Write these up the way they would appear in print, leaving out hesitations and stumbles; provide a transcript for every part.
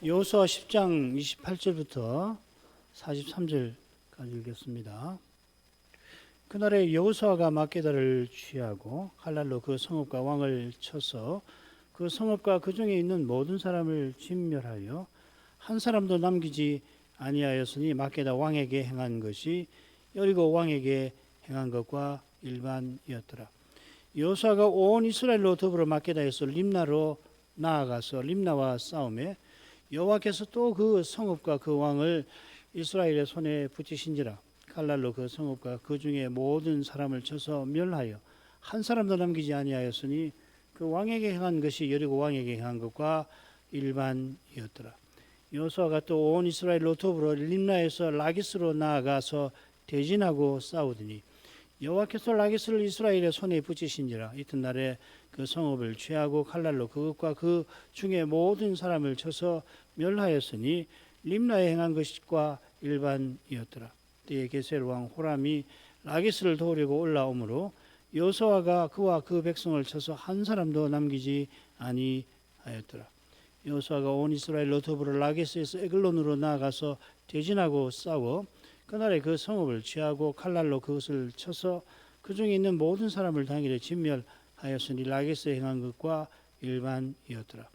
여호수아 10장 28절부터 43절까지 읽겠습니다. 그날에 여호수아가 막게다를 취하고 칼날로 그 성읍과 왕을 쳐서 그 성읍과 그 중에 있는 모든 사람을 진멸하여 한 사람도 남기지 아니하였으니 막게다 왕에게 행한 것이 여리고 왕에게 행한 것과 일반이었더라. 여호수아가 온 이스라엘로 더불어 막게다에서 림나로 나아가서 림나와 싸움에 여호와께서 또 그 성읍과 그 왕을 이스라엘의 손에 붙이신지라. 칼날로 그 성읍과 그 중에 모든 사람을 쳐서 멸하여 한 사람도 남기지 아니하였으니 그 왕에게 행한 것이 여리고 왕에게 행한 것과 일반이었더라. 여호수아가 또 온 이스라엘로 더불어 림나에서 라기스로 나아가서 대진하고 싸우더니 여호와께서 라기스를 이스라엘의 손에 붙이신지라. 이튿날에 그 성읍을 취하고 칼날로 그것과 그 중에 모든 사람을 쳐서 멸하였으니 림나에 행한 것과 일반이었더라. 때에 게셀 왕 호람이 라기스를 도우려고 올라오므로 여호수아가 그와 그 백성을 쳐서 한 사람도 남기지 아니하였더라. 여호수아가 온 이스라엘로 더불어 라기스에서 에글론으로 나아가서 대진하고 싸워 그날에 그 성읍을 취하고 칼날로 그것을 쳐서 그 중에 있는 모든 사람을 당일에 진멸하였으니 라기스에 행한 것과 일반이었더라.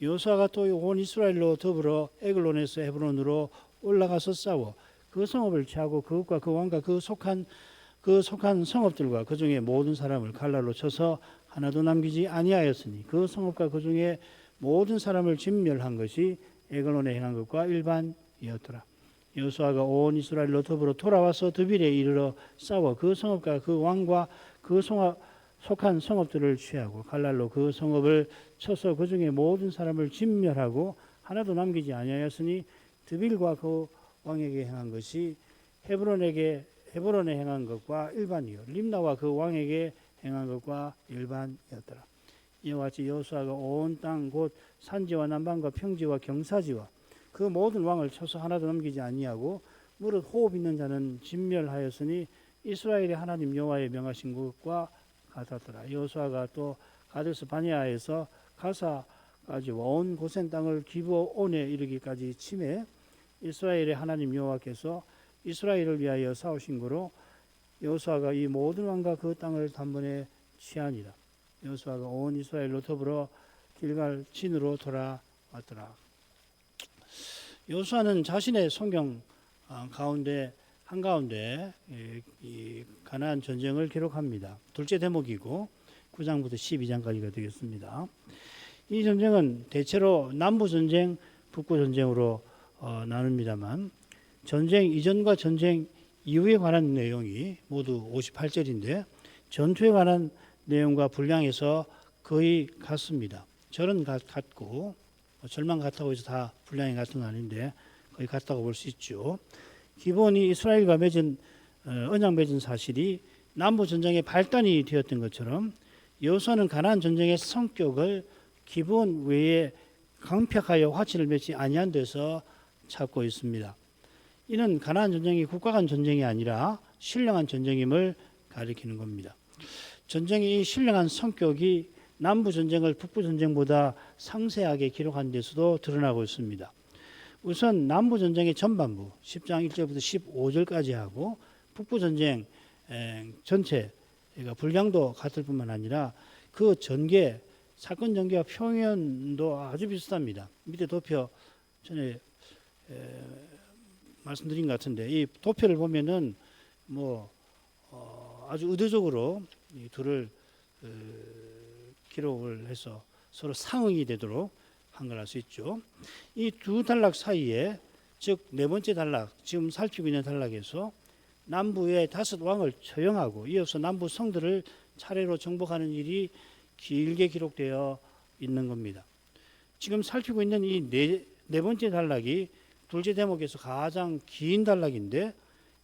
여호수아가 또 온 이스라엘로 더불어 에글론에서 헤브론으로 올라가서 싸워 그 성읍을 취하고 그것과 그 왕과 그 속한 성읍들과 그 중에 모든 사람을 칼날로 쳐서 하나도 남기지 아니하였으니 그 성읍과 그 중에 모든 사람을 진멸한 것이 에글론에 행한 것과 일반이었더라. 여호수아가 온 이스라엘로 더불어 돌아와서 드빌에 이르러 싸워 그 성읍과 그 왕과 그 속한 성읍들을 취하고 칼날로 그 성읍을 쳐서 그 중에 모든 사람을 진멸하고 하나도 남기지 아니하였으니 드빌과 그 왕에게 행한 것이 헤브론에 행한 것과 일반이요 림나와 그 왕에게 행한 것과 일반이었더라. 이와 같이 여호수아가 온 땅 곧 산지와 남방과 평지와 경사지와 그 모든 왕을 쳐서 하나도 남기지 아니하고 무릇 호흡 있는 자는 진멸하였으니 이스라엘의 하나님 여호와의 명하신 것과 같았더라. 여호수아가 또 가데스 바네아에서 가사까지 온 고센 땅을 기브온에 이르기까지 침해 이스라엘의 하나님 여호와께서 이스라엘을 위하여 싸우신 거로 여호수아가 이 모든 왕과 그 땅을 단번에 취하니라. 여호수아가 온 이스라엘로 더불어 길갈 진으로 돌아왔더라. 여호수아는 자신의 성경 가운데 한가운데 이 가나안 전쟁을 기록합니다. 둘째 대목이고 9장부터 12장까지가 되겠습니다. 이 전쟁은 대체로 남부 전쟁, 북부 전쟁으로 나눕니다만 전쟁 이전과 전쟁 이후에 관한 내용이 모두 58절인데 전투에 관한 내용과 분량에서 거의 같습니다. 절은 같고 절만 같다고 해서 다 분량이 같은 건 아닌데 거의 같다고 볼 수 있죠. 기본이 이스라엘과 맺은 언약 맺은 사실이 남부 전쟁의 발단이 되었던 것처럼 여호수아는 가나안 전쟁의 성격을 기본 외에 강력하여 화친을 맺지 아니한 데서 찾고 있습니다. 이는 가나안 전쟁이 국가 간 전쟁이 아니라 신령한 전쟁임을 가리키는 겁니다. 전쟁의 이 신령한 성격이 남부 전쟁을 북부 전쟁보다 상세하게 기록한 데서도 드러나고 있습니다. 우선 남부 전쟁의 전반부 10장 1절부터 15절까지 하고 북부 전쟁 전체 그러니까 분량도 같을 뿐만 아니라 그 전개 사건 전개와 표현도 아주 비슷합니다. 밑에 도표 전에 말씀드린 것 같은데 이 도표를 보면은 아주 의도적으로 이 둘을 기록을 해서 서로 상응이 되도록 한 걸 알 수 있죠. 이 두 단락 사이에 즉 네 번째 단락 지금 살피고 있는 단락에서 남부의 5 왕을 처형하고 이어서 남부 성들을 차례로 정복하는 일이 길게 기록되어 있는 겁니다. 지금 살피고 있는 이 네 번째 단락이 둘째 대목에서 가장 긴 단락인데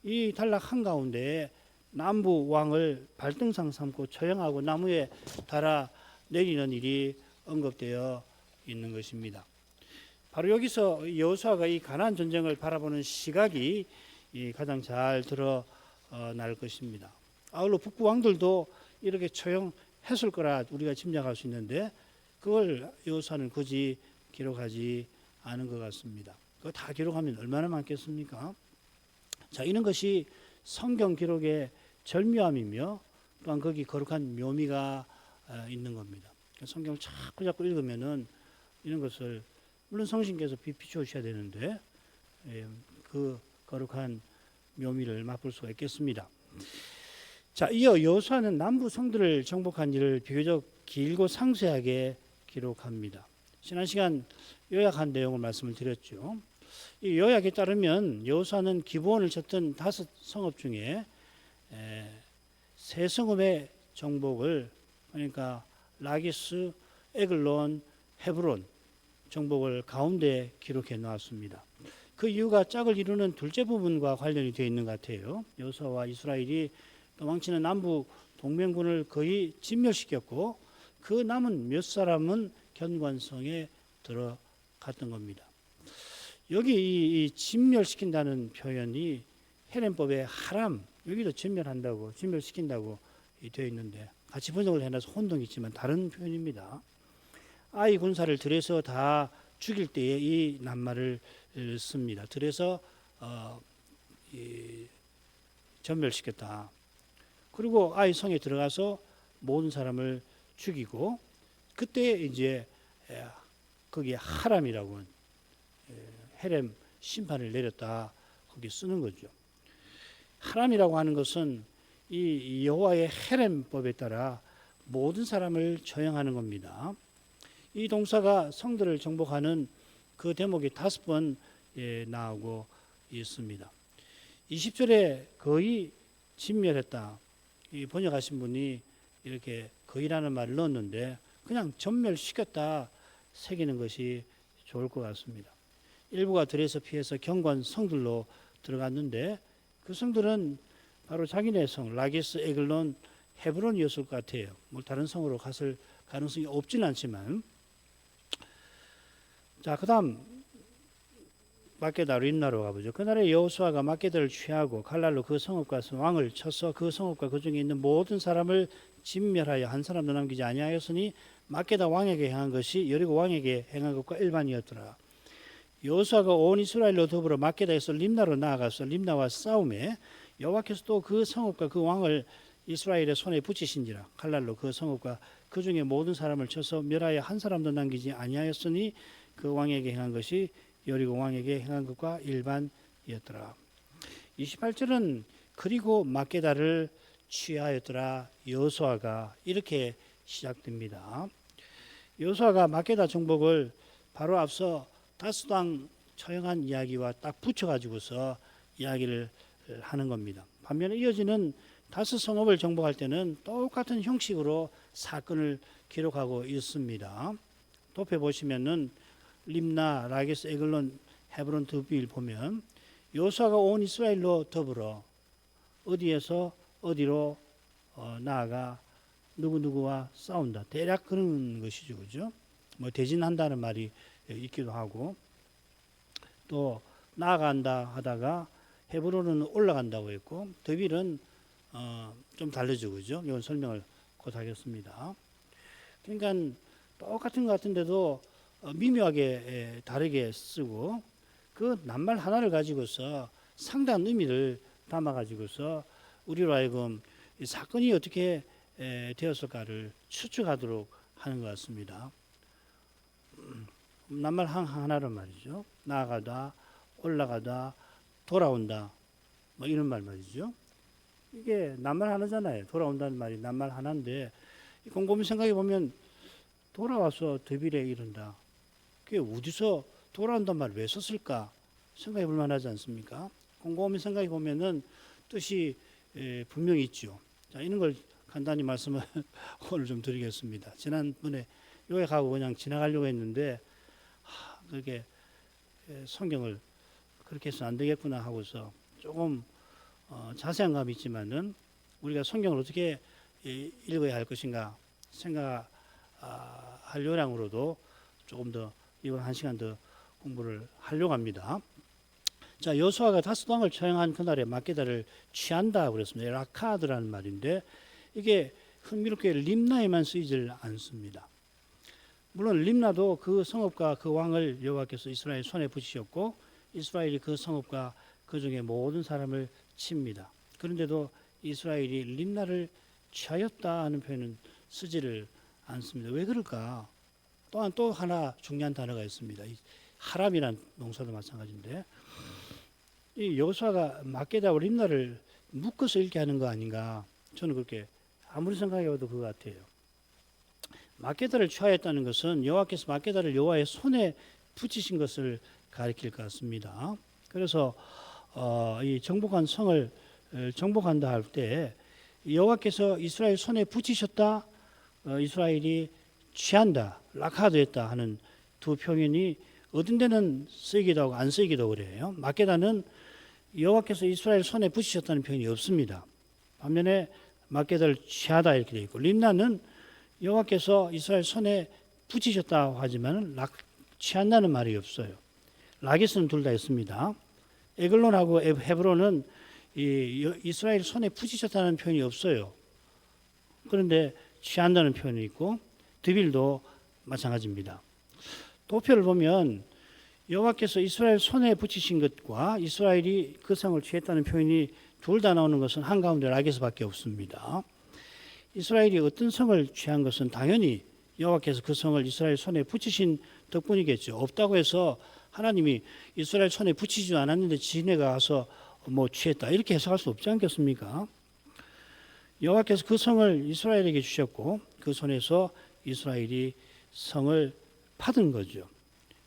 이 단락 한가운데에 남부 왕을 발등상 삼고 처형하고 나무에 달아 내리는 일이 언급되어 있는 것입니다. 바로 여기서 여호수아가 이 가나안 전쟁을 바라보는 시각이 가장 잘 드러날 것입니다. 아울러 북부 왕들도 이렇게 처형했을 거라 우리가 짐작할 수 있는데 그걸 여호수아는 굳이 기록하지 아는 것 같습니다. 그거 다 기록하면 얼마나 많겠습니까? 자, 이런 것이 성경 기록의 절묘함이며 또한 거기 거룩한 묘미가 있는 겁니다. 성경을 자꾸 읽으면은 이런 것을 물론 성신께서 비추어 주셔야 되는데 그 거룩한 묘미를 맛볼 수가 있겠습니다. 자, 이어 여호수아는 남부 성들을 정복한 일을 비교적 길고 상세하게 기록합니다. 지난 시간 요약한 내용을 말씀을 드렸죠. 이 요약에 따르면 여호수아는 기브온을 쳤던 5 성읍 중에 세 성읍의 정복을, 그러니까 라기스, 에글론, 헤브론 정복을 가운데 기록해 놓았습니다. 그 이유가 짝을 이루는 둘째 부분과 관련이 되어 있는 것 같아요. 여호수아와 이스라엘이 도망치는 남부 동맹군을 거의 진멸시켰고 그 남은 몇 사람은 견관성에 들어갔던 겁니다. 여기 이 진멸시킨다는 표현이 헤렘법의 하람, 여기도 진멸시킨다고 되어 있는데 같이 번역을 해놔서 혼동이 있지만 다른 표현입니다. 아이 군사를 들에서 다 죽일 때에 이 낱말을 씁니다. 들에서 전멸시켰다. 그리고 아이 성에 들어가서 모든 사람을 죽이고 그때 이제 거기에 하람이라고 헤렘 심판을 내렸다 거기 쓰는 거죠. 하람이라고 하는 것은 이 여호와의 헤렘법에 따라 모든 사람을 처형하는 겁니다. 이 동사가 성들을 정복하는 그 대목이 5번 나오고 있습니다. 20절에 거의 진멸했다. 이 번역하신 분이 이렇게 거의라는 말을 넣었는데 그냥 전멸시켰다 새기는 것이 좋을 것 같습니다. 일부가 들에서 피해서 경관 성들로 들어갔는데 그 성들은 바로 자기네 성 라기스, 에글론, 헤브론이었을 것 같아요. 뭐 다른 성으로 갔을 가능성이 없지는 않지만, 자, 그다음 막게다 림나로 가보죠. 그날에 여호수아가 막게다를 취하고 칼날로 그 성읍과 왕을 쳐서 그 성읍과 그 중에 있는 모든 사람을 진멸하여 한 사람도 남기지 아니하였으니 막게다 왕에게 행한 것이 여리고 왕에게 행한 것과 일반이었더라. 여호수아가 온 이스라엘로 더불어 막게다에서 림나로 나아가서 림나와 싸움에 여호와께서 또 그 성읍과 그 왕을 이스라엘의 손에 붙이신지라. 칼날로 그 성읍과 그 중에 모든 사람을 쳐서 멸하여 한 사람도 남기지 아니하였으니 그 왕에게 행한 것이 여리고 왕에게 행한 것과 일반이었더라. 28절은 그리고 막게다를 취하였더라. 여호수아가 이렇게 시작됩니다. 여호수아가 막게다 정복을 바로 앞서 다스 땅 처형한 이야기와 딱 붙여가지고서 이야기를 하는 겁니다. 반면에 이어지는 다스 성읍을 정복할 때는 똑같은 형식으로 사건을 기록하고 있습니다. 도표 보시면은 림나, 라게스, 에글론, 헤브론 두빌 보면 여호수아가 온 이스라엘로 더불어 어디에서 어디로 나아가 누구누구와 싸운다. 대략 그런 것이죠. 그죠? 뭐 대진한다는 말이 있기도 하고 또 나아간다 하다가 헤브론은 올라간다고 했고 드빌은 좀 다르죠. 그죠? 이건 설명을 곧 하겠습니다. 그러니까 똑같은 것 같은데도 미묘하게 다르게 쓰고 그 낱말 하나를 가지고서 상당한 의미를 담아 가지고서 우리로 하여금 이 사건이 어떻게 되었을까를 추측하도록 하는 것 같습니다. 낱말 하나로 말이죠. 나아가다, 올라가다, 돌아온다, 뭐 이런 말이죠. 이게 낱말 하나잖아요. 돌아온다는 말이 낱말 하나인데 곰곰이 생각해 보면 돌아와서 드빌에 이른다. 그게 어디서 돌아온단 말을 왜 썼을까 생각해 볼 만하지 않습니까? 곰곰이 생각해 보면은 뜻이 분명히 있죠. 자, 이런 걸 간단히 말씀을 오늘 좀 드리겠습니다. 지난번에 요약하고 그냥 지나가려고 했는데 그렇게 성경을 그렇게 해서는 안 되겠구나 하고서 조금 자세한 감이 있지만은 우리가 성경을 어떻게 읽어야 할 것인가 생각할 요량으로도 조금 더 이번 1시간 더 공부를 하려고 합니다. 자, 여호수아가 다스 땅을 처형한 그날에 막게다를 취한다 그랬습니다. 라카드라는 말인데 이게 흥미롭게 림나에만 쓰이질 않습니다. 물론 림나도 그 성읍과 그 왕을 여호와께서 이스라엘 손에 붙이셨고 이스라엘이 그 성읍과 그 중에 모든 사람을 칩니다. 그런데도 이스라엘이 림나를 취하였다 하는 표현은 쓰지를 않습니다. 왜 그럴까? 또한 또 하나 중요한 단어가 있습니다. 하람이란 동사도 마찬가지인데 이 여호수아가 막게다와 림나를 묶어서 읽게 하는 거 아닌가? 저는 그렇게 아무리 생각해봐도 그거 같아요. 막게다를 취하였다는 것은 여호와께서 막게다를 여호와의 손에 붙이신 것을 가리킬 것 같습니다. 그래서 이 정복한 성을 정복한다 할 때 여호와께서 이스라엘 손에 붙이셨다, 이스라엘이 취한다, 락하드했다 하는 두 표현이 어떤 데는 쓰이기도 하고 안 쓰이기도 그래요. 막게다는 여호와께서 이스라엘 손에 붙이셨다는 표현이 없습니다. 반면에 막게다를 취하다 이렇게 되어 있고 림나는 여호와께서 이스라엘 손에 붙이셨다 하지만 취한다는 말이 없어요. 라기스는 둘 다 있습니다. 에글론하고 헤브론은 이스라엘 손에 붙이셨다는 표현이 없어요. 그런데 취한다는 표현이 있고 드빌도 마찬가지입니다. 도표를 보면 여호와께서 이스라엘 손에 붙이신 것과 이스라엘이 그 성을 취했다는 표현이 둘 다 나오는 것은 한가운데 라기스밖에 없습니다. 이스라엘이 어떤 성을 취한 것은 당연히 여호와께서 그 성을 이스라엘 손에 붙이신 덕분이겠죠. 없다고 해서 하나님이 이스라엘 손에 붙이지도 않았는데 지네가 가서 취했다 이렇게 해석할 수 없지 않겠습니까? 여호와께서 그 성을 이스라엘에게 주셨고 그 손에서 이스라엘이 성을 받은 거죠.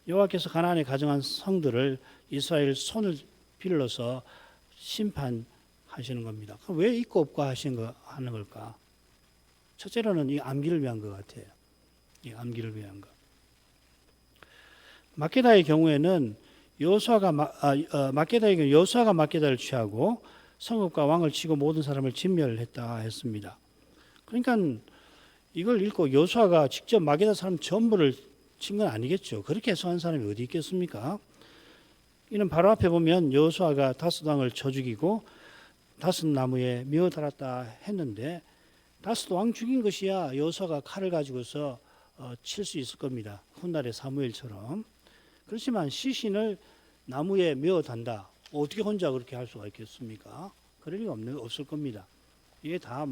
여호와께서 가나안에 가정한 성들을 이스라엘 손을 빌러서 심판하시는 겁니다. 그럼 왜 있고 없고 하는 걸까? 첫째로는 이 암기를 위한 것 같아요. 이 암기를 위한 것. 막게다의 경우에는 여호수아가 막게다를 취하고 성읍과 왕을 치고 모든 사람을 진멸했다 했습니다. 그러니까 이걸 읽고 여호수아가 직접 막게다 사람 전부를 친 건 아니겠죠. 그렇게 해석한 사람이 어디 있겠습니까? 이는 바로 앞에 보면 여호수아가 다섯 왕을 쳐 죽이고 다섯 나무에 미어 달았다 했는데 다섯 왕 죽인 것이야 여호수아가 칼을 가지고서 칠 수 있을 겁니다. 훗날의 사무엘처럼. 그렇지만 시신을 나무에 메어 단다. 어떻게 혼자 그렇게 할 수가 있겠습니까? 그럴 리가 없을 겁니다. 이게 다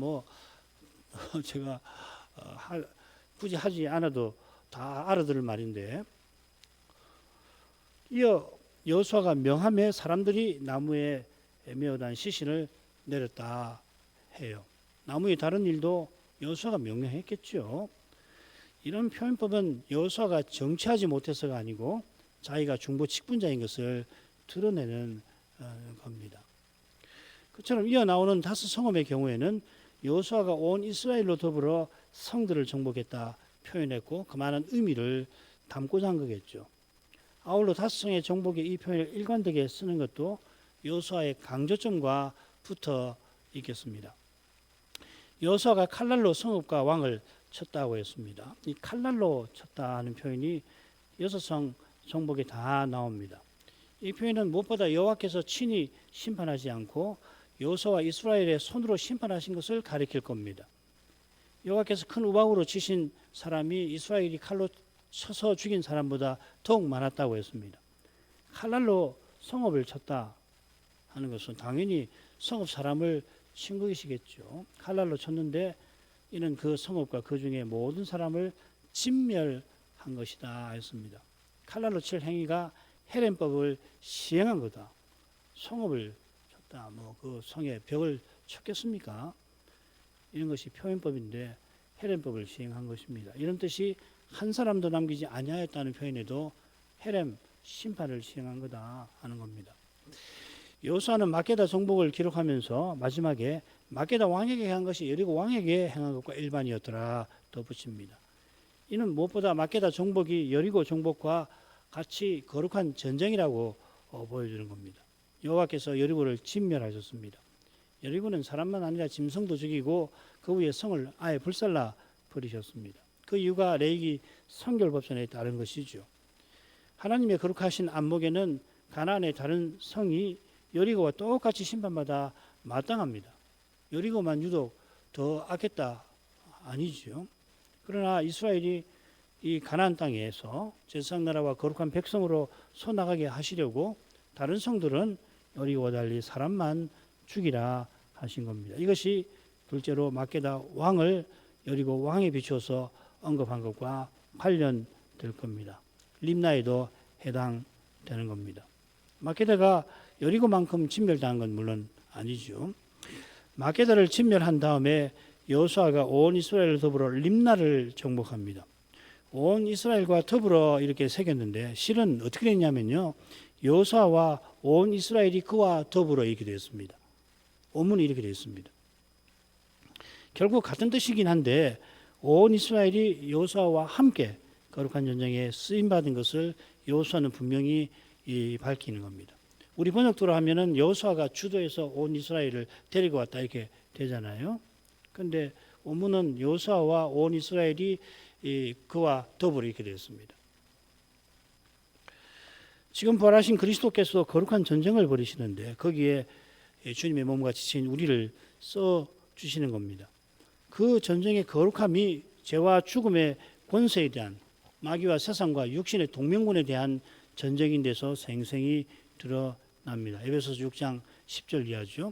제가 굳이 하지 않아도 다 알아들을 말인데 이어 여호수아가 명함에 사람들이 나무에 메어단 시신을 내렸다 해요. 나무의 다른 일도 여호수아가 명령했겠죠. 이런 표현법은 여호수아가 정치하지 못해서가 아니고 자기가 중보 직분자인 것을 드러내는 겁니다. 그처럼 이어 나오는 다섯 성읍의 경우에는 여호수아가 온 이스라엘로 더불어 성들을 정복했다 표현했고 그만한 의미를 담고자 한 거겠죠. 아울러 다섯 성의 정복의 이 표현을 일관되게 쓰는 것도 여호수아의 강조점과 붙어 있겠습니다. 여호수아가 칼날로 성읍과 왕을 쳤다고 했습니다. 이 칼날로 쳤다 하는 표현이 여섯 성 정복에 다 나옵니다. 이 표현은 무엇보다 여호와께서 친히 심판하지 않고 여호수아와 이스라엘의 손으로 심판하신 것을 가리킬 겁니다. 여호와께서 큰 우박으로 치신 사람이 이스라엘이 칼로 쳐서 죽인 사람보다 더욱 많았다고 했습니다. 칼날로 성읍을 쳤다 하는 것은 당연히 성읍 사람을 친 것이겠죠. 칼날로 쳤는데 이는 그 성읍과 그 중에 모든 사람을 진멸한 것이다 했습니다. 칼날로 칠 행위가 헤렘법을 시행한 거다. 성읍을 쳤다. 그 성에 벽을 쳤겠습니까? 이런 것이 표현법인데 헤렘법을 시행한 것입니다. 이런 뜻이 한 사람도 남기지 아니하였다는 표현에도 헤렘 심판을 시행한 거다 하는 겁니다. 여호수아는 막게다 정복을 기록하면서 마지막에 막게다 왕에게 행한 것이 여리고 왕에게 행한 것과 일반이었더라 덧붙입니다. 이는 무엇보다 막게다 정복이 여리고 정복과 같이 거룩한 전쟁이라고 보여주는 겁니다. 여호와께서 여리고를 진멸하셨습니다. 여리고는 사람만 아니라 짐승도 죽이고 그 위에 성을 아예 불살라 버리셨습니다. 그 이유가 레위기 성결법전에 따른 것이죠. 하나님의 거룩하신 안목에는 가나안의 다른 성이 여리고와 똑같이 심판받아 마땅합니다. 여리고만 유독 더 악했다 아니죠. 그러나 이스라엘이 이 가나안 땅에서 제사장 나라와 거룩한 백성으로 서나가게 하시려고 다른 성들은 여리고와 달리 사람만 죽이라 하신 겁니다. 이것이 둘째로 막게다 왕을 여리고 왕에 비추어서 언급한 것과 관련될 겁니다. 림나에도 해당되는 겁니다. 막게다가 여리고만큼 진멸당한 건 물론 아니죠. 막게다를 진멸한 다음에 여호수아가 온 이스라엘을 더불어 림나를 정복합니다. 온 이스라엘과 더불어 이렇게 새겼는데 실은 어떻게 됐냐면요. 여호수아와 온 이스라엘이 그와 더불어 이렇게 되었습니다. 원문이 이렇게 되어 있습니다. 결국 같은 뜻이긴 한데 온 이스라엘이 여호수아와 함께 거룩한 전쟁에 쓰임받은 것을 여호수아는 분명히 밝히는 겁니다. 우리 번역도로 하면은 여호수아가 주도해서 온 이스라엘을 데리고 왔다 이렇게 되잖아요. 그런데 원문은 여호수아와 온 이스라엘이 그와 더불어 이렇게 되었습니다. 지금 부활하신 그리스도께서 거룩한 전쟁을 벌이시는데 거기에 주님의 몸과 지체인 우리를 써 주시는 겁니다. 그 전쟁의 거룩함이 죄와 죽음의 권세에 대한 마귀와 세상과 육신의 동맹군에 대한 전쟁인 데서 생생히 드러납니다. 에베소서 6장 10절 이하죠.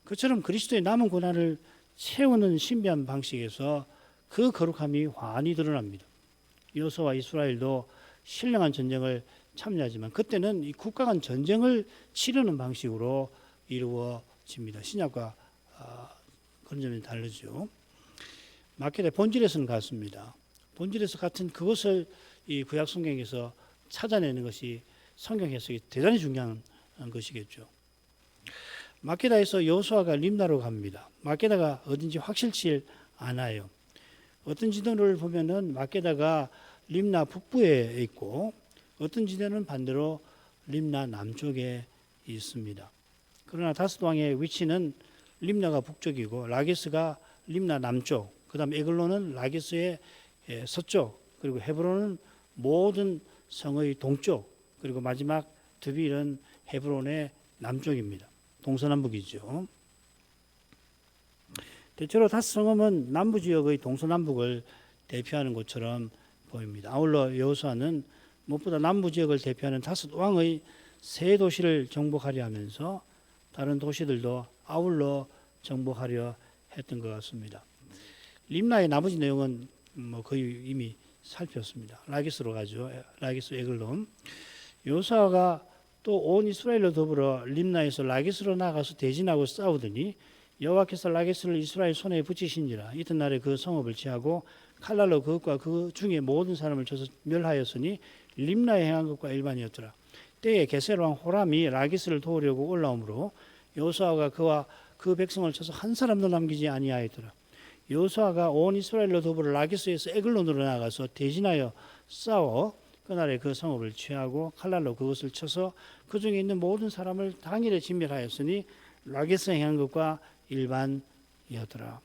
그처럼 그리스도의 남은 고난을 채우는 신비한 방식에서 그 거룩함이 환히 드러납니다. 여호수아와 이스라엘도 신령한 전쟁을 참여하지만 그때는 이 국가 간 전쟁을 치르는 방식으로 이루어집니다. 신약과 그런 점이 다르죠. 막게다 본질에서는 같습니다. 본질에서 같은 그것을 이 구약 성경에서 찾아내는 것이 성경 해석이 대단히 중요한 것이겠죠. 막게다에서 여호수아가 림나로 갑니다. 막게다가 어딘지 확실치 않아요. 어떤 지도를 보면은 막게다가 림나 북부에 있고 어떤 지도는 반대로 림나 남쪽에 있습니다. 그러나 다윗 왕의 위치는 림나가 북쪽이고 라게스가 림나 남쪽, 그 다음 에글론은 라게스의 서쪽, 그리고 헤브론은 모든 성의 동쪽, 그리고 마지막 드빌은 헤브론의 남쪽입니다. 동서남북이죠. 대체로 다섯 성읍은 남부 지역의 동서남북을 대표하는 것처럼 보입니다. 아울러 여호수아는 무엇보다 남부 지역을 대표하는 다섯 왕의 세 도시를 정복하려 하면서 다른 도시들도 아울러 정복하려 했던 것 같습니다. 림나의 나머지 내용은 거의 이미 살폈습니다. 라기스로 가죠. 라기스 에글론. 여호수아가 또 온 이스라엘로 더불어 림나에서 라기스로 나가서 대진하고 싸우더니 여호와께서 라기스를 이스라엘 손에 붙이신지라 이튿날에 그 성읍을 취하고 칼날로 그것과 그 중에 모든 사람을 쳐서 멸하였으니 림나에 행한 것과 일반이었더라. 때에 게셀 왕 호람이 라기스를 도우려고 올라오므로 여호수아가 그와 그 백성을 쳐서 한 사람도 남기지 아니하였더라. 여호수아가 온 이스라엘로 더불어 라기스에서 에글론으로 나가서 대진하여 싸워 그날에 그 성읍을 취하고 칼날로 그것을 쳐서 그 중에 있는 모든 사람을 당일에 진멸하였으니 라기스 행한 것과 일반이었더라.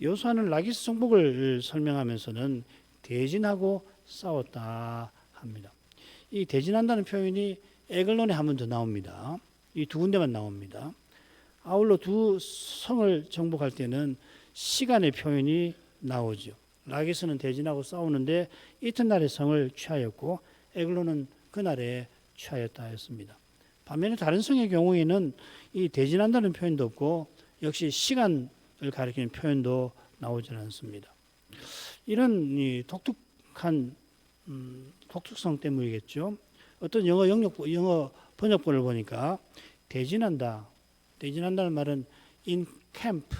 여호수아는 라기스 정복을 설명하면서는 대진하고 싸웠다 합니다. 이 대진한다는 표현이 에글론에 한 번 더 나옵니다. 이 두 군데만 나옵니다. 아울러 두 성을 정복할 때는 시간의 표현이 나오죠. 라기스는 대진하고 싸우는데 이튿날에 성을 취하였고 에글론은 그날에 취하였다 했습니다. 반면에 다른 성의 경우에는 이 대진한다는 표현도 없고 역시 시간을 가리키는 표현도 나오지 않습니다. 이런 이 독특한 독특성 때문이겠죠. 어떤 영어 번역본을 보니까 대진한다는 말은 in camp,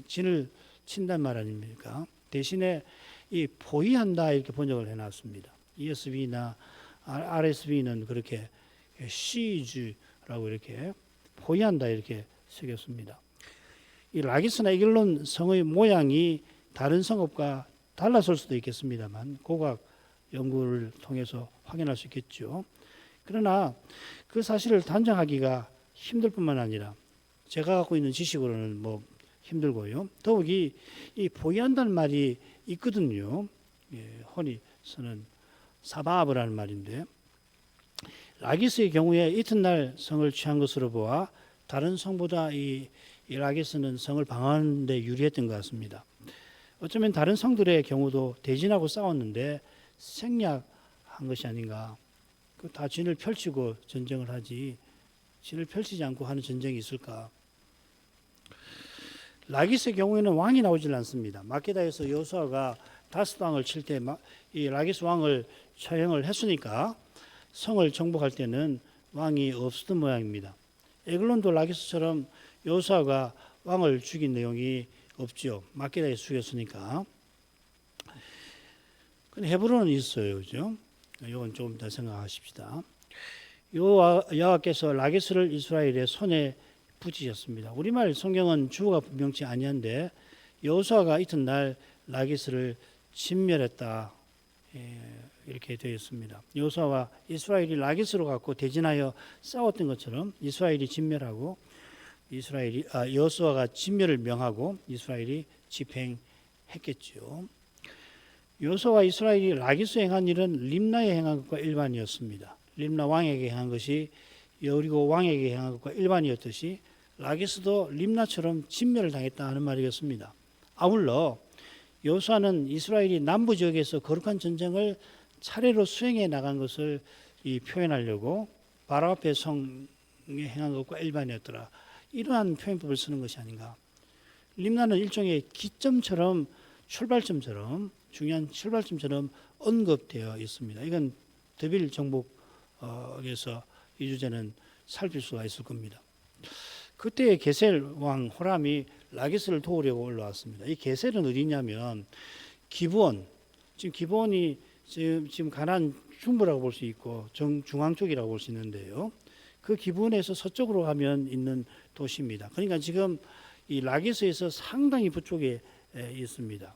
진을 친다는 말 아닙니까? 대신에 이 포위한다 이렇게 번역을 해놨습니다. ESV나 RSV는 그렇게 siege라고 이렇게 포위한다 이렇게 새겼습니다. 이 라기스나 에글론 성의 모양이 다른 성읍과 달랐을 수도 있겠습니다만 고고학 연구를 통해서 확인할 수 있겠죠. 그러나 그 사실을 단정하기가 힘들 뿐만 아니라 제가 갖고 있는 지식으로는 힘들고요. 더욱이 이 포위한다는 말이 있거든요. 허니서는 사바브라는 말인데 라기스의 경우에 이튿날 성을 취한 것으로 보아 다른 성보다 이 라기스는 성을 방어하는 데 유리했던 것 같습니다. 어쩌면 다른 성들의 경우도 대진하고 싸웠는데 생략한 것이 아닌가. 다 진을 펼치고 전쟁을 하지 진을 펼치지 않고 하는 전쟁이 있을까. 라기스의 경우에는 왕이 나오질 않습니다. 마케다에서 여호수아가 다스 왕을 칠 때 이 라기스 왕을 처형을 했으니까 성을 정복할 때는 왕이 없었던 모양입니다. 에글론도 라기스처럼 여호수아가 왕을 죽인 내용이 없죠. 마케다에서 죽였으니까. 근데 헤브론은 있어요, 그죠? 이건 조금 더 생각하십시다. 여호와께서 라기스를 이스라엘의 손에 붙이셨습니다. 우리말 성경은 주어가 분명치 아니한데 여호수아가 이튿날 라기스를 진멸했다, 이렇게 되어 있습니다. 여호수아와 이스라엘이 라기스로 갖고 대진하여 싸웠던 것처럼 이스라엘이 진멸하고 여호수아가 진멸을 명하고 이스라엘이 집행했겠죠. 여호수아와 이스라엘이 라기스에 행한 일은 림나에 행한 것과 일반이었습니다. 림나 왕에게 행한 것이 여리고 왕에게 행한 것과 일반이었듯이 라기스도 림나처럼 진멸을 당했다 하는 말이겠습니다. 아울러 여호수아는 이스라엘이 남부 지역에서 거룩한 전쟁을 차례로 수행해 나간 것을 표현하려고 바로 앞에 성에 행한 것과 일반이었더라, 이러한 표현법을 쓰는 것이 아닌가. 림나는 일종의 기점처럼 출발점처럼 중요한 출발점처럼 언급되어 있습니다. 이건 드빌 정복에서 이 주제는 살필 수가 있을 겁니다. 그때 게셀 왕 호람이 라기스를 도우려고 올라왔습니다. 이 게셀은 어디냐면 기브온, 지금 기브온이 지금 가나안 중부라고 볼 수 있고 중앙 쪽이라고 볼 수 있는데요. 그 기브온에서 서쪽으로 가면 있는 도시입니다. 그러니까 지금 이 라기스에서 상당히 북쪽에 있습니다.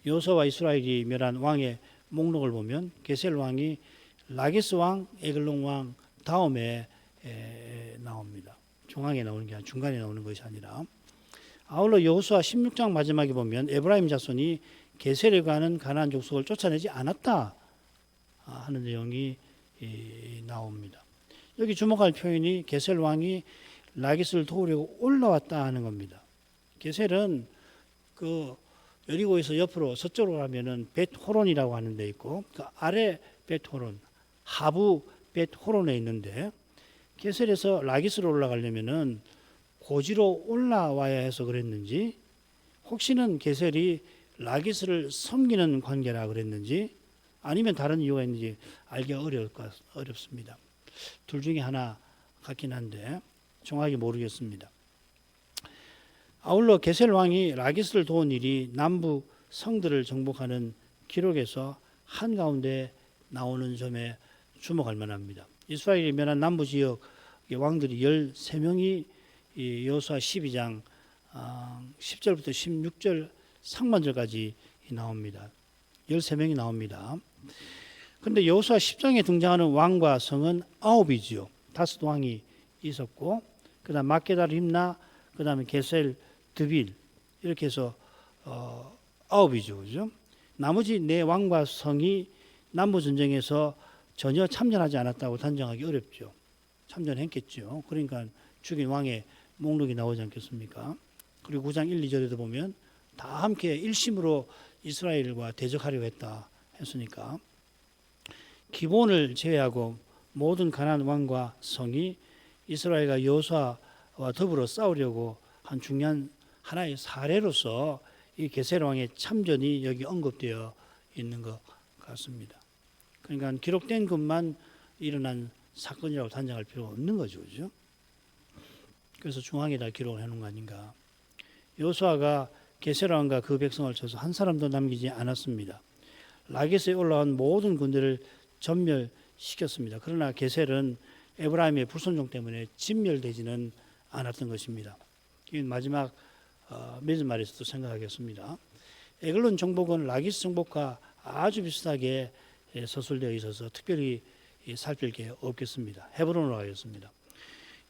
여호수아와 이스라엘이 멸한 왕의 목록을 보면 게셀 왕이 라기스 왕, 에글론 왕 다음에 나옵니다. 중앙에 나오는 게 아니라 중간에 나오는 것이 아니라. 아울러 여호수아 16장 마지막에 보면 에브라임 자손이 게셀에 가는 가나안 족속을 쫓아내지 않았다 하는 내용이 나옵니다. 여기 주목할 표현이 게셀 왕이 라기스를 도우려고 올라왔다 하는 겁니다. 게셀은 그 여리고에서 옆으로 서쪽으로 가면은 벳호론이라고 하는 데 있고 그 아래 벳호론, 하부 벳호론에 있는데 게셀에서 라기스로 올라가려면은 고지로 올라와야 해서 그랬는지, 혹시는 게셀이 라기스를 섬기는 관계라 그랬는지, 아니면 다른 이유가 있는지 알기가 어렵습니다. 둘 중에 하나 같긴 한데 정확히 모르겠습니다. 아울러 게셀 왕이 라기스를 도운 일이 남부 성들을 정복하는 기록에서 한가운데 나오는 점에 주목할 만합니다. 이스라엘이 멸한 남부 지역 왕들이 13명이 여호수아 12장 10절부터 16절 상반절까지 나옵니다. 13명이 나옵니다. 그런데 여호수아 10장에 등장하는 왕과 성은 9이지요. 다섯 왕이 있었고, 그 다음 마케다, 림나, 그 다음에 게셀, 드빌, 이렇게 해서 9이죠. 그죠? 나머지 4왕과 성이 남부전쟁에서 전혀 참전하지 않았다고 단정하기 어렵죠. 참전했겠죠. 그러니까 죽인 왕의 목록이 나오지 않겠습니까? 그리고 9장 1, 2절에도 보면 다 함께 일심으로 이스라엘과 대적하려고 했다 했으니까 기본을 제외하고 모든 가나안 왕과 성이 이스라엘과 여호수아와 더불어 싸우려고 한 중요한 하나의 사례로서 이 게셀 왕의 참전이 여기 언급되어 있는 것 같습니다. 그러니까 기록된 것만 일어난 사건이라고 단정할 필요가 없는 거죠. 그죠? 그래서 중앙에다 기록을 해놓은 거 아닌가. 여호수아가 게셀 왕과 그 백성을 쳐서 한 사람도 남기지 않았습니다. 라기스에 올라온 모든 군대를 전멸시켰습니다. 그러나 게셀은 에브라임의 불순종 때문에 진멸되지는 않았던 것입니다. 이 마지막 맺은 말에서도 생각하겠습니다. 에글론 정복은 라기스 정복과 아주 비슷하게 서술되어 있어서 특별히 살필 게 없겠습니다. 헤브론으로 가겠습니다.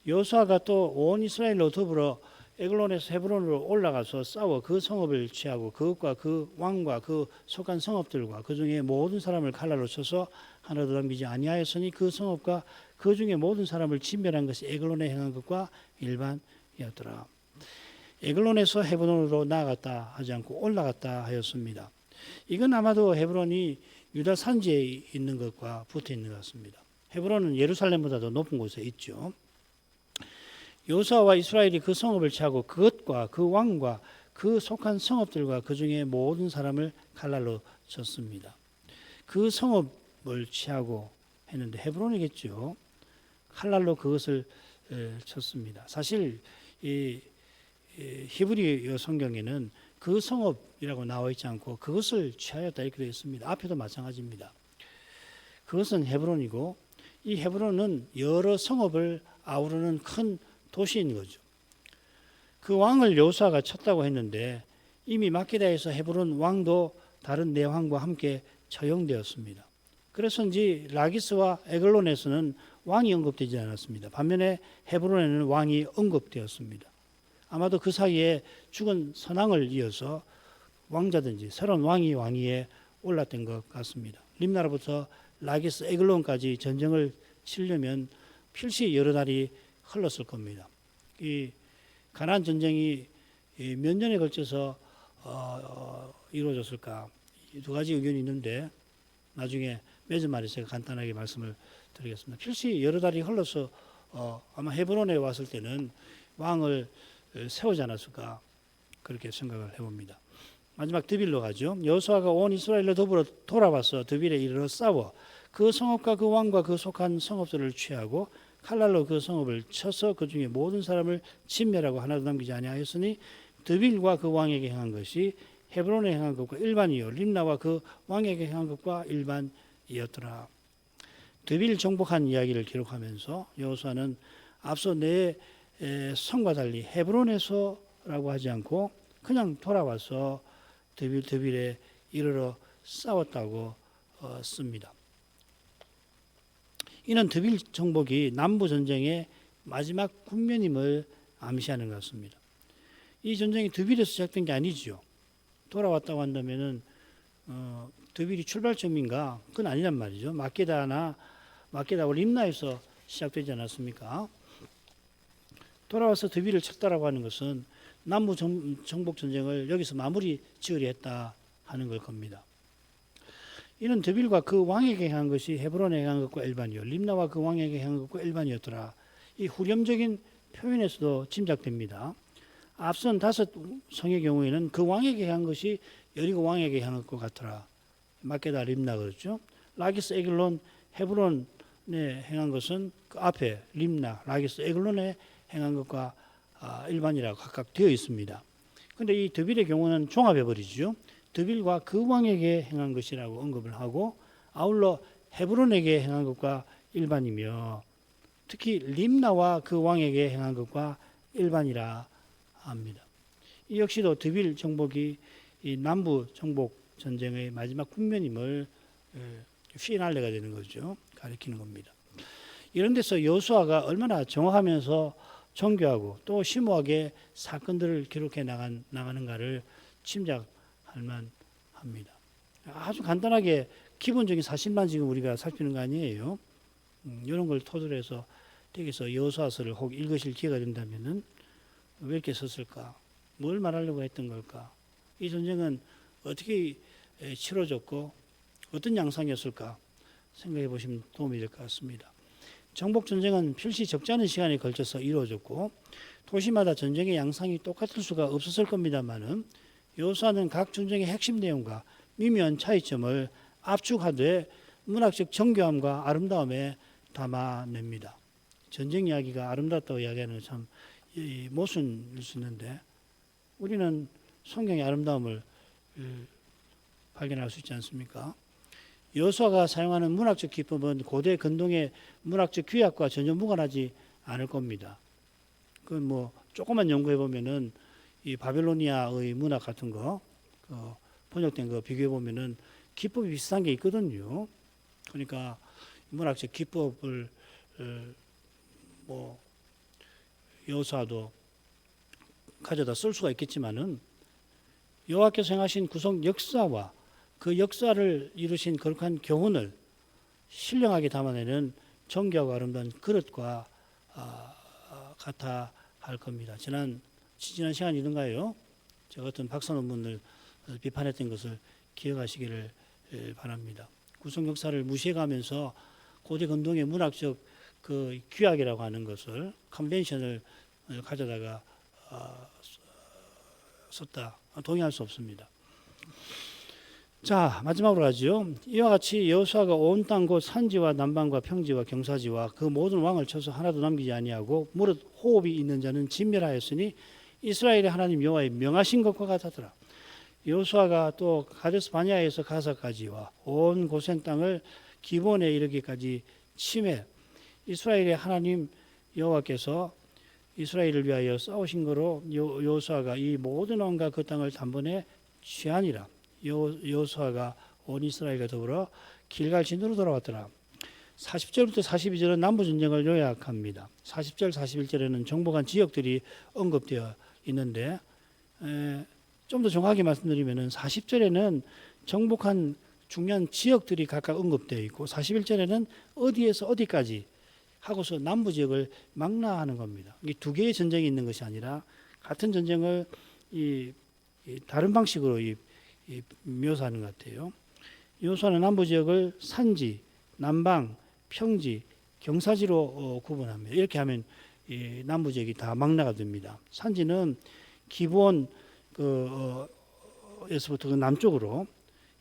여호수아가 또 온 이스라엘로 더불어 에글론에서 헤브론으로 올라가서 싸워 그 성읍을 취하고 그것과 그 왕과 그 속한 성읍들과 그 중에 모든 사람을 칼날로 쳐서 하나도 남기지 아니하였으니 그 성읍과 그 중에 모든 사람을 진멸한 것이 에글론에 행한 것과 일반이었더라. 에글론에서 헤브론으로 나아갔다 하지 않고 올라갔다 하였습니다. 이건 아마도 헤브론이 유다 산지에 있는 것과 붙어 있는 것 같습니다. 헤브론은 예루살렘보다도 높은 곳에 있죠. 여호수아와 이스라엘이 그 성읍을 취하고 그것과 그 왕과 그 속한 성읍들과 그 중에 모든 사람을 칼날로 쳤습니다. 그 성읍을 취하고 했는데 헤브론이겠죠. 칼날로 그것을 쳤습니다. 사실 이 히브리어 성경에는 그 성읍이라고 나와 있지 않고 그것을 취하였다 이렇게 되어 있습니다. 앞에도 마찬가지입니다. 그것은 헤브론이고 이 헤브론은 여러 성읍을 아우르는 큰 도시인 거죠. 그 왕을 여호수아가 쳤다고 했는데 이미 막게다에서 헤브론 왕도 다른 네 왕과 함께 처형되었습니다. 그래서인지 라기스와 에글론에서는 왕이 언급되지 않았습니다. 반면에 헤브론에는 왕이 언급되었습니다. 아마도 그 사이에 죽은 선왕을 이어서 왕자든지 새로운 왕이 왕위에 올랐던 것 같습니다. 림나라부터 라기스 에글론까지 전쟁을 치려면 필시 여러 달이 흘렀을 겁니다. 이 가나안 전쟁이 몇 년에 걸쳐서 이루어졌을까? 두 가지 의견이 있는데 나중에 맺은 말에 제가 간단하게 말씀을 드리겠습니다. 필시 여러 달이 흘러서 아마 헤브론에 왔을 때는 왕을 세우지 않았을까 그렇게 생각을 해봅니다. 마지막 드빌로 가죠. 여호수아가 온 이스라엘로 더불어 돌아와서 드빌에 이르러 싸워 그 성읍과 그 왕과 그 속한 성읍들을 취하고 칼날로 그 성읍을 쳐서 그 중에 모든 사람을 진멸하고 하나도 남기지 아니하였으니 드빌과 그 왕에게 행한 것이 헤브론에 행한 것과 일반이요 림나와 그 왕에게 행한 것과 일반이었더라. 드빌 정복한 이야기를 기록하면서 여호수아는 앞서 내 성과 달리 헤브론에서라고 하지 않고 그냥 돌아와서 드빌에 이르러 싸웠다고 씁니다. 이는 드빌 정복이 남부 전쟁의 마지막 국면임을 암시하는 것 같습니다. 이 전쟁이 드빌에서 시작된 게 아니죠. 돌아왔다고 한다면은 드빌이 출발점인가? 그건 아니란 말이죠. 막게다와 림나에서 시작되지 않았습니까? 돌아와서 드빌을 쳤다라고 하는 것은 남부 정복 전쟁을 여기서 마무리 지으려 했다 하는 걸 겁니다. 이는 드빌과 그 왕에게 행한 것이 헤브론에 행한 것과 일반이요 림나와 그 왕에게 행한 것과 일반이었더라. 이 후렴적인 표현에서도 짐작됩니다. 앞선 5 성의 경우에는 그 왕에게 행한 것이 여리고 왕에게 행한 것과 같더라. 막게다 림나 그렇죠. 라기스 에글론 헤브론에 행한 것은 그 앞에 림나 라기스 에글론에 행한 것과 일반이라고 각각 되어 있습니다. 그런데 이 드빌의 경우는 종합해버리죠. 드빌과 그 왕에게 행한 것이라고 언급을 하고 아울러 헤브론에게 행한 것과 일반이며 특히 림나와 그 왕에게 행한 것과 일반이라 합니다. 이 역시도 드빌 정복이 이 남부 정복 전쟁의 마지막 국면임을 피날레가 되는 거죠. 가리키는 겁니다. 이런 데서 여호수아가 얼마나 정확하면서 정교하고 또 심오하게 사건들을 기록해 나가는가를 짐작할 만합니다. 아주 간단하게 기본적인 사실만 지금 우리가 살피는 거 아니에요. 이런 걸 토대로 해서 댁에서 여호수아서를 혹 읽으실 기회가 된다면은 왜 이렇게 썼을까? 뭘 말하려고 했던 걸까? 이 전쟁은 어떻게 치러졌고 어떤 양상이었을까? 생각해 보시면 도움이 될 것 같습니다. 정복 전쟁은 필시 적지 않은 시간에 걸쳐서 이루어졌고 도시마다 전쟁의 양상이 똑같을 수가 없었을 겁니다만은 여호수아는 각 전쟁의 핵심 내용과 미묘한 차이점을 압축하되 문학적 정교함과 아름다움에 담아냅니다. 전쟁 이야기가 아름답다고 이야기하는 참 모순일 수 있는데 우리는 성경의 아름다움을 발견할 수 있지 않습니까? 여호수아가 사용하는 문학적 기법은 고대 근동의 문학적 규약과 전혀 무관하지 않을 겁니다. 그건 뭐 조금만 연구해 보면은 이 바벨로니아의 문학 같은 거 번역된 거 비교해 보면은 기법이 비슷한 게 있거든요. 그러니까 문학적 기법을 뭐 여호수아도 가져다 쓸 수가 있겠지만은 여호와께서 행하신 구속 역사와 그 역사를 이루신 거룩한 교훈을 신령하게 담아내는 정교하고 아름다운 그릇과 같아 할 겁니다. 지난 지난 시간이든가요. 저 같은 박사 논문을 비판했던 것을 기억하시기를 바랍니다. 구성 역사를 무시해가면서 고대 근동의 문학적 그 규약이라고 하는 것을 컨벤션을 가져다가 썼다. 동의할 수 없습니다. 자, 마지막으로 하죠. 이와 같이 여호수아가 온 땅 곧 산지와 남방과 평지와 경사지와 그 모든 왕을 쳐서 하나도 남기지 아니하고 무릇 호흡이 있는 자는 진멸하였으니 이스라엘의 하나님 여호와의 명하신 것과 같았더라. 여호수아가 또 가데스 바네아에서 가사까지와 온 고센 땅을 기본에 이르기까지 침해, 이스라엘의 하나님 여호와께서 이스라엘을 위하여 싸우신 거로 여호수아가 이 모든 왕과 그 땅을 단번에 취하니라. 여호수아가 온 이스라엘과 더불어 길갈 진으로 돌아왔더라. 40절부터 42절은 남부 전쟁을 요약합니다. 40절, 41절에는 정복한 지역들이 언급되어 있는데 좀 더 정확하게 말씀드리면은 40절에는 정복한 중요한 지역들이 각각 언급되어 있고 41절에는 어디에서 어디까지 하고서 남부 지역을 망라하는 겁니다. 이 두 개의 전쟁이 있는 것이 아니라 같은 전쟁을 다른 방식으로 묘사하는 것 같아요. 여호수아는 남부 지역을 산지, 남방, 평지, 경사지로 구분합니다. 이렇게 하면 남부 지역이 다 망라가 됩니다. 산지는 기본 에서부터 그 남쪽으로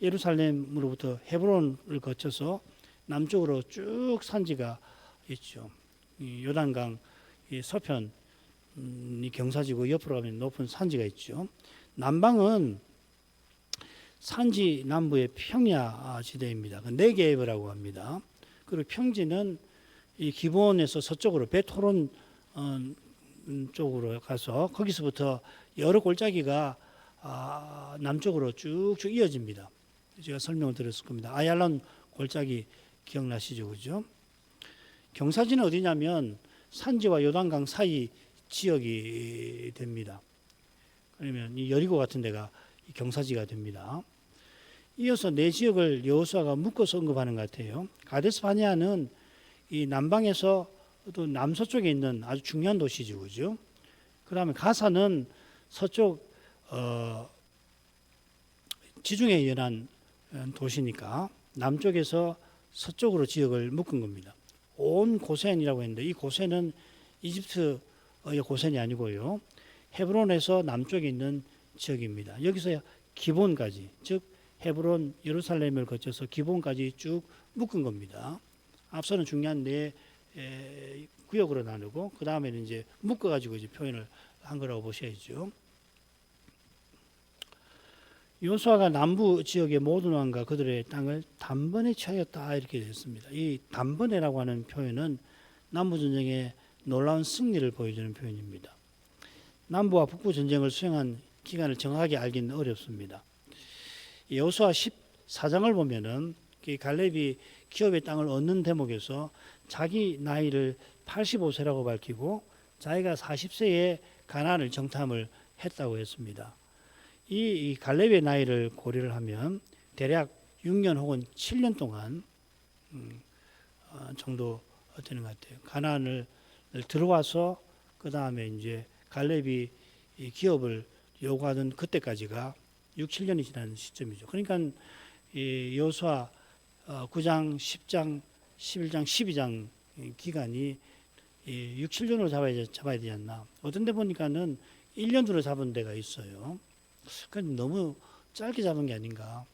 예루살렘으로부터 헤브론을 거쳐서 남쪽으로 쭉 산지가 있죠. 요단강 서편 경사지고 옆으로 가면 높은 산지가 있죠. 남방은 산지 남부의 평야 지대입니다. 그 네게브라고 합니다. 그리고 평지는 이 기본에서 서쪽으로 베토론 쪽으로 가서 거기서부터 여러 골짜기가 남쪽으로 쭉쭉 이어집니다. 제가 설명을 드렸을 겁니다. 아얄론 골짜기 기억나시죠, 그죠? 경사지는 어디냐면 산지와 요단강 사이 지역이 됩니다. 그러면 이 여리고 같은 데가 경사지가 됩니다. 이어서 네 지역을 여호수아가 묶어서 언급하는 것 같아요. 가데스 바네아는 이 남방에서 또 남서쪽에 있는 아주 중요한 도시죠, 그죠? 그 다음에 가사는 서쪽 지중해 연안 도시니까 남쪽에서 서쪽으로 지역을 묶은 겁니다. 온 고센이라고 했는데 이 고센은 이집트의 고센이 아니고요. 헤브론에서 남쪽에 있는 지역입니다. 여기서 기본까지, 즉 헤브론 예루살렘을 거쳐서 기본까지 쭉 묶은 겁니다. 앞서는 중요한 네 구역으로 나누고 그 다음에는 이제 묶어가지고 이제 표현을 한 거라고 보셔야죠. 여호수아가 남부 지역의 모든 왕과 그들의 땅을 단번에 취하였다 이렇게 됐습니다. 이 단번에라고 하는 표현은 남부 전쟁의 놀라운 승리를 보여주는 표현입니다. 남부와 북부 전쟁을 수행한 기간을 정확하게 알기는 어렵습니다. 여호수아 14장을 보면은 갈렙이 기업의 땅을 얻는 대목에서 자기 나이를 85세라고 밝히고 자기가 40세에 가나안을 정탐을 했다고 했습니다. 이 갈렙의 나이를 고려를 하면 대략 6년 혹은 7년 동안 정도 되는 것 같아요. 가나안을 들어와서 그 다음에 이제 갈렙이 기업을 요구하던 그때까지가 6, 7년이 지난 시점이죠. 그러니까 여호수아 9장, 10장, 11장, 12장 기간이 6, 7년으로 잡아야 되지 않나. 어떤 데 보니까는 1년으로 잡은 데가 있어요. 그건 너무 짧게 잡은 게 아닌가.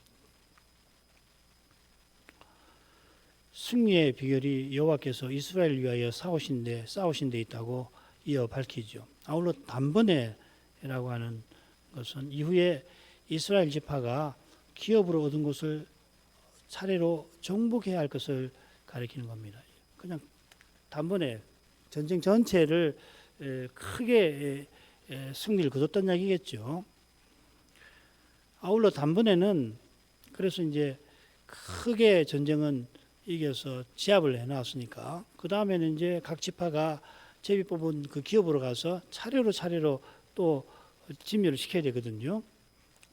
승리의 비결이 여호와께서 이스라엘을 위하여 싸우신 데 있다고 이어 밝히죠. 아울러 단번에라고 하는 것은 이후에 이스라엘 지파가 기업으로 얻은 것을 차례로 정복해야 할 것을 가리키는 겁니다. 그냥 단번에 전쟁 전체를 크게 승리를 거뒀다는 얘기겠죠. 아울러 단번에는 그래서 이제 크게 전쟁은 이겨서 제압을 해놨으니까 그 다음에는 이제 각 지파가 제비 뽑은 그 기업으로 가서 차례로 또 진멸을 시켜야 되거든요.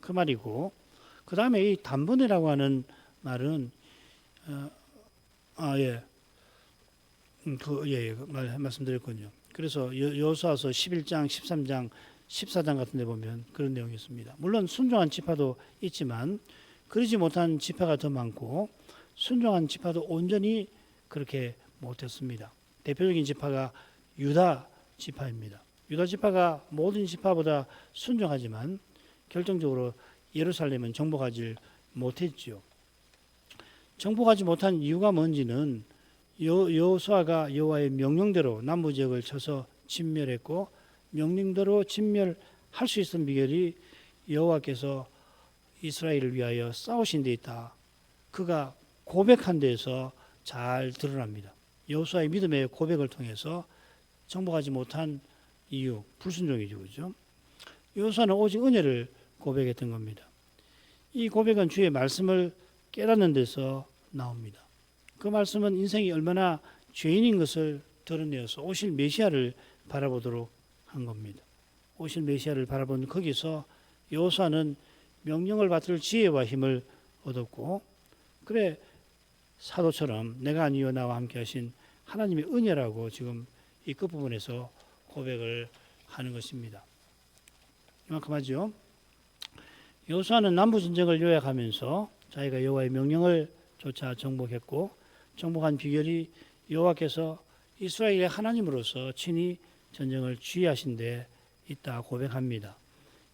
그 말이고 그 다음에 이 단번에라고 하는 말은 말씀드렸군요. 그래서 여호수아서 11장, 13장, 14장 같은 데 보면 그런 내용이 있습니다. 물론 순종한 지파도 있지만 그러지 못한 지파가 더 많고 순종한 지파도 온전히 그렇게 못했습니다. 대표적인 지파가 유다 지파입니다. 유다 지파가 모든 지파보다 순종하지만 결정적으로 예루살렘은 정복하지 못했지요. 정복하지 못한 이유가 뭔지는 여호수아가 여호와의 명령대로 남부 지역을 쳐서 진멸했고 명령대로 진멸할 수 있는 비결이 여호와께서 이스라엘을 위하여 싸우신 데 있다. 그가 고백한 데에서 잘 드러납니다. 여호수아의 믿음의 고백을 통해서 정복하지 못한 이유, 불순종이죠. 그죠? 여호수아는 오직 은혜를 고백했던 겁니다. 이 고백은 주의 말씀을 깨닫는 데서 나옵니다. 그 말씀은 인생이 얼마나 죄인인 것을 드러내어서 오실 메시아를 바라보도록 한 겁니다. 오실 메시아를 바라본 거기서 여호수아는 명령을 받을 지혜와 힘을 얻었고, 그래 사도처럼 내가 아니요 나와 함께 하신 하나님의 은혜라고 지금 이 끝부분에서 고백을 하는 것입니다. 이만큼 하죠. 여호수아는 남부 전쟁을 요약하면서 자기가 여호와의 명령을 조차 정복했고 정복한 비결이 여호와께서 이스라엘의 하나님으로서 친히 전쟁을 지휘하신 데 있다 고백합니다.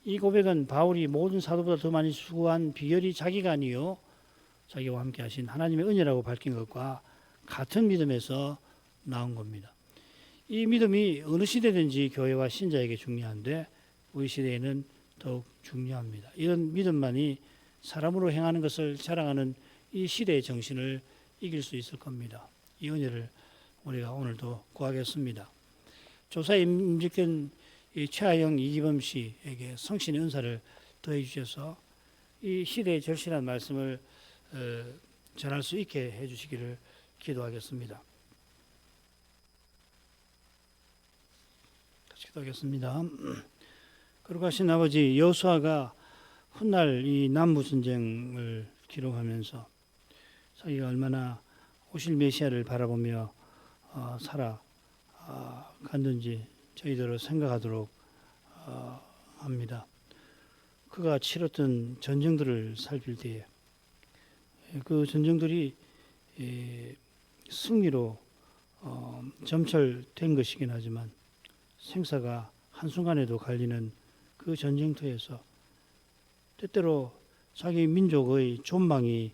이 고백은 바울이 모든 사도보다 더 많이 수고한 비결이 자기가 아니요 자기와 함께 하신 하나님의 은혜라고 밝힌 것과 같은 믿음에서 나온 겁니다. 이 믿음이 어느 시대든지 교회와 신자에게 중요한데 우리 시대에는 더욱 중요합니다. 이런 믿음만이 사람으로 행하는 것을 자랑하는 이 시대의 정신을 이길 수 있을 겁니다. 이 은혜를 우리가 오늘도 구하겠습니다. 조사에 임직된 최하영 이기범 씨에게 성신의 은사를 더해 주셔서 이 시대의 절실한 말씀을 전할 수 있게 해 주시기를 기도하겠습니다. 같이 기도하겠습니다. 거룩하신 아버지, 여호수아가 훗날 이 남부 전쟁을 기록하면서 자기가 얼마나 오실 메시아를 바라보며 살아갔는지 저희들을 생각하도록 합니다. 그가 치렀던 전쟁들을 살필 때에 그 전쟁들이 승리로 점철된 것이긴 하지만 생사가 한순간에도 갈리는 그 전쟁터에서 때때로 자기 민족의 존망이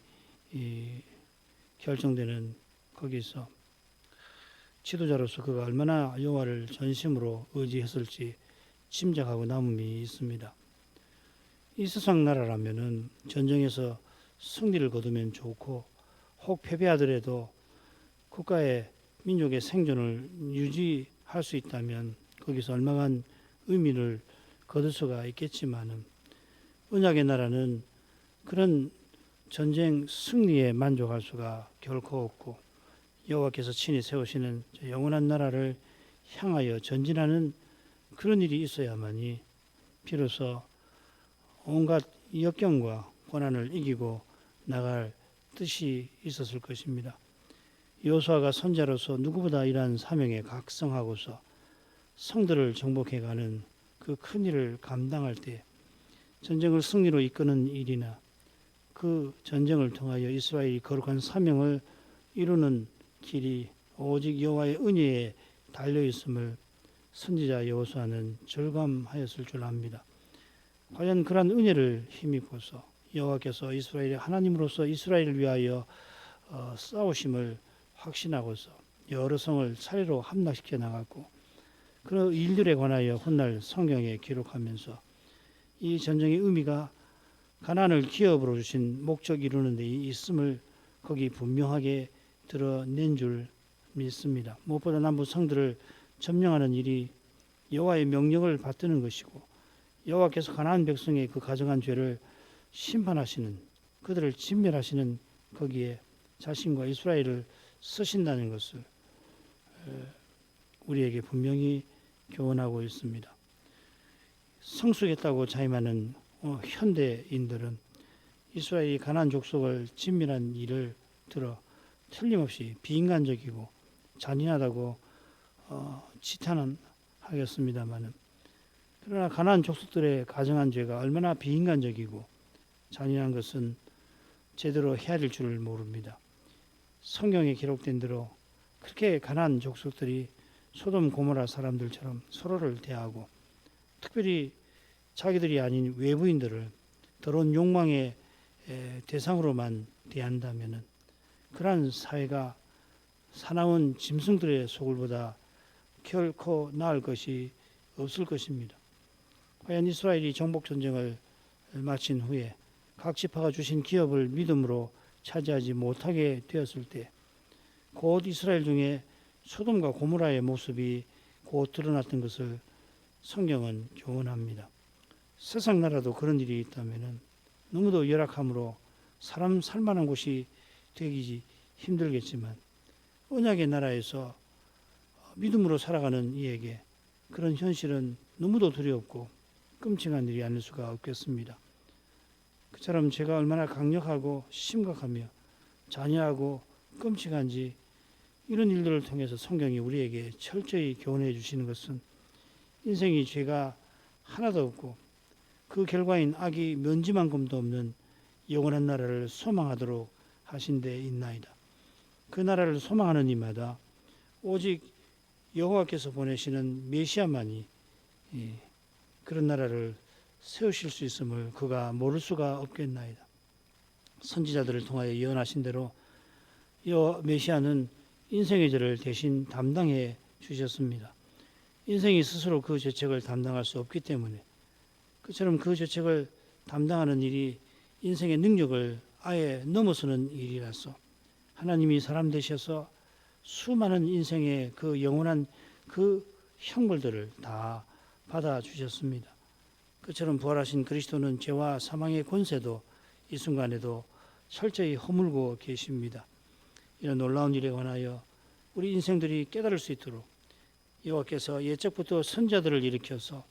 결정되는 거기서 지도자로서 그가 얼마나 여호와를 전심으로 의지했을지 짐작하고 남음이 있습니다. 이 세상 나라라면은 전쟁에서 승리를 거두면 좋고 혹 패배하더라도 국가의 민족의 생존을 유지할 수 있다면 거기서 얼마간 의미를 거둘 수가 있겠지만은 언약의 나라는 그런 전쟁 승리에 만족할 수가 결코 없고 여호와께서 친히 세우시는 영원한 나라를 향하여 전진하는 그런 일이 있어야만이 비로소 온갖 역경과 고난을 이기고 나갈 뜻이 있었을 것입니다. 여호수아가 선지자로서 누구보다 이러한 사명에 각성하고서 성들을 정복해가는 그 큰 일을 감당할 때 전쟁을 승리로 이끄는 일이나 그 전쟁을 통하여 이스라엘이 거룩한 사명을 이루는 길이 오직 여호와의 은혜에 달려있음을 선지자 여호수아는 절감하였을 줄 압니다. 과연 그러한 은혜를 힘입고서 여호와께서 이스라엘의 하나님으로서 이스라엘을 위하여 싸우심을 확신하고서 여러 성을 차례로 함락시켜 나갔고 그 일들에 관하여 훗날 성경에 기록하면서 이 전쟁의 의미가 가나안을 기업으로 주신 목적 이루는 데 있음을 거기 분명하게 드러낸 줄 믿습니다. 무엇보다 남부 성들을 점령하는 일이 여호와의 명령을 받드는 것이고 여호와께서 가나안 백성의 그 가정한 죄를 심판하시는 그들을 진멸하시는 거기에 자신과 이스라엘을 쓰신다는 것을 우리에게 분명히 교훈하고 있습니다. 성숙했다고 자임하는 현대인들은 이스라엘이 가나안 족속을 진멸한 일을 들어 틀림없이 비인간적이고 잔인하다고 지탄은 하겠습니다만 그러나 가나안 족속들의 가정한 죄가 얼마나 비인간적이고 잔인한 것은 제대로 헤아릴 줄을 모릅니다. 성경에 기록된 대로 그렇게 가나안 족속들이 소돔 고모라 사람들처럼 서로를 대하고 특별히 자기들이 아닌 외부인들을 더러운 욕망의 대상으로만 대한다면 그러한 사회가 사나운 짐승들의 소굴보다 결코 나을 것이 없을 것입니다. 과연 이스라엘이 정복전쟁을 마친 후에 각 지파가 주신 기업을 믿음으로 차지하지 못하게 되었을 때 곧 이스라엘 중에 소돔과 고모라의 모습이 곧 드러났던 것을 성경은 교훈합니다. 세상 나라도 그런 일이 있다면 너무도 열악함으로 사람 살만한 곳이 되기 힘들겠지만 언약의 나라에서 믿음으로 살아가는 이에게 그런 현실은 너무도 두렵고 끔찍한 일이 아닐 수가 없겠습니다. 그처럼 죄가 얼마나 강력하고 심각하며 잔인하고 끔찍한지 이런 일들을 통해서 성경이 우리에게 철저히 교훈해 주시는 것은 인생이 죄가 하나도 없고 그 결과인 악이 먼지만큼도 없는 영원한 나라를 소망하도록 하신 데 있나이다. 그 나라를 소망하는 이마다 오직 여호와께서 보내시는 메시아만이 그런 나라를 세우실 수 있음을 그가 모를 수가 없겠나이다. 선지자들을 통하여 예언하신 대로 이 메시아는 인생의 죄를 대신 담당해 주셨습니다. 인생이 스스로 그 죄책을 담당할 수 없기 때문에 그처럼 그 죄책을 담당하는 일이 인생의 능력을 아예 넘어서는 일이라서 하나님이 사람 되셔서 수많은 인생의 그 영원한 그 형벌들을 다 받아주셨습니다. 그처럼 부활하신 그리스도는 죄와 사망의 권세도 이 순간에도 철저히 허물고 계십니다. 이런 놀라운 일에 관하여 우리 인생들이 깨달을 수 있도록 여호와께서 예적부터 선자들을 일으켜서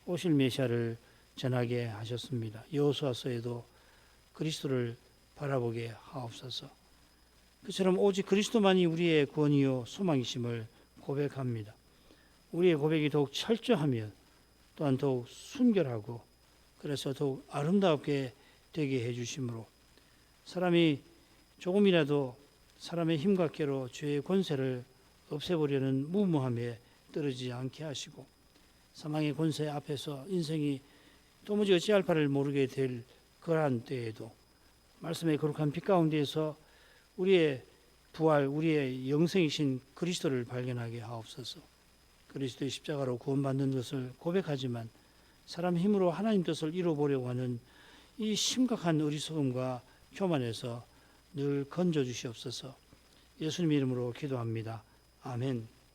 오실 메시아를 전하게 하셨습니다. 여호수아서에도 그리스도를 바라보게 하옵소서. 그처럼 오직 그리스도만이 우리의 구원이요 소망이심을 고백합니다. 우리의 고백이 더욱 철저하며 또한 더욱 순결하고 그래서 더욱 아름답게 되게 해주심으로 사람이 조금이라도 사람의 힘과 꾀로 죄의 권세를 없애보려는 무모함에 떨어지지 않게 하시고 사망의 권세 앞에서 인생이 도무지 어찌할 바를 모르게 될 그러한 때에도 말씀의 거룩한 빛 가운데에서 우리의 부활, 우리의 영생이신 그리스도를 발견하게 하옵소서. 그리스도의 십자가로 구원받는 것을 고백하지만 사람 힘으로 하나님 뜻을 이루어보려고 하는 이 심각한 어리석음과 교만에서 늘 건져 주시옵소서. 예수님 이름으로 기도합니다. 아멘.